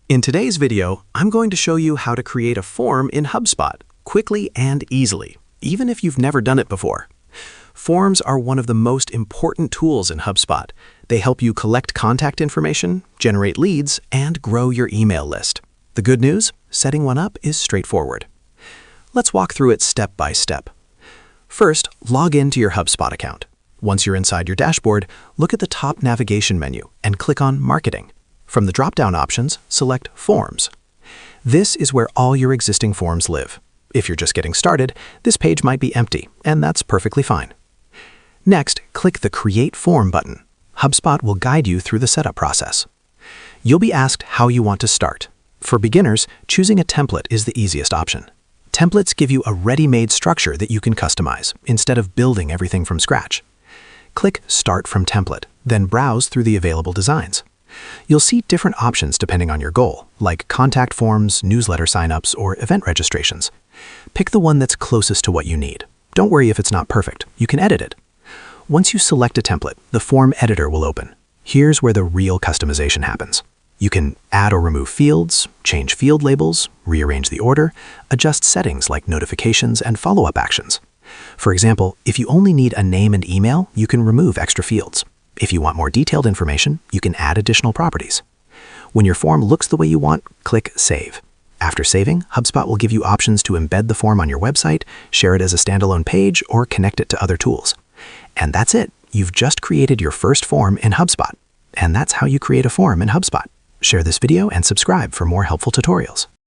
In today's video, I'm going to show you how to create a form in HubSpot quickly and easily, even if you've never done it before. Forms are one of the most important tools in HubSpot. They help you collect contact information, generate leads, and grow your email list. The good news? Setting one up is straightforward. Let's walk through it step by step. First, log into your HubSpot account. Once you're inside your dashboard, look at the top navigation menu and click on Marketing. From the drop-down options, select Forms. This is where all your existing forms live. If you're just getting started, this page might be empty, and that's perfectly fine. Next, click the Create Form button. HubSpot will guide you through the setup process. You'll be asked how you want to start. For beginners, choosing a template is the easiest option. Templates give you a ready-made structure that you can customize, instead of building everything from scratch. Click Start from Template, then browse through the available designs. You'll see different options depending on your goal, like contact forms, newsletter signups, or event registrations. Pick the one that's closest to what you need. Don't worry if it's not perfect. You can edit it. Once you select a template, the form editor will open. Here's where the real customization happens. You can add or remove fields, change field labels, rearrange the order, adjust settings like notifications and follow-up actions. For example, if you only need a name and email, you can remove extra fields. If you want more detailed information, you can add additional properties. When your form looks the way you want, click Save. After saving, HubSpot will give you options to embed the form on your website, share it as a standalone page, or connect it to other tools. And that's it. You've just created your first form in HubSpot. And that's how you create a form in HubSpot. Share this video and subscribe for more helpful tutorials.